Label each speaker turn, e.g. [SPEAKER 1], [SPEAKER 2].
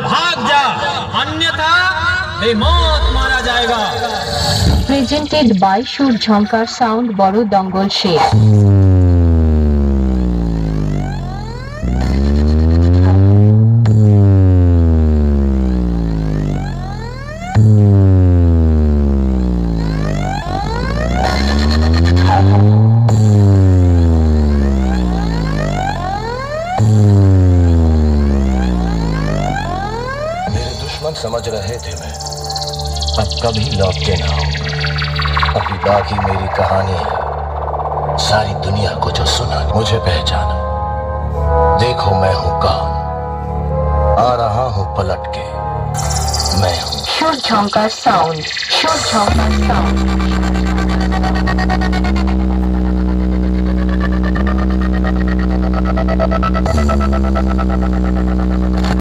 [SPEAKER 1] भाग जा, अन्यथा बेमौत मारा जाएगा।
[SPEAKER 2] प्रेजेंटेड बाय সুর ঝংকার সাউন্ড বড় দঙ্গল শেখ।
[SPEAKER 3] समझ रहे थे मैं अब कभी लौट के ना हो। अभी बाकी मेरी कहानी है, सारी दुनिया को जो सुना। मुझे पहचाना, देखो मैं हूं कौन, आ रहा हूं पलट के, मैं हूं
[SPEAKER 2] সুর ঝংকার সাউন্ড, সুর ঝংকার সাউন্ড।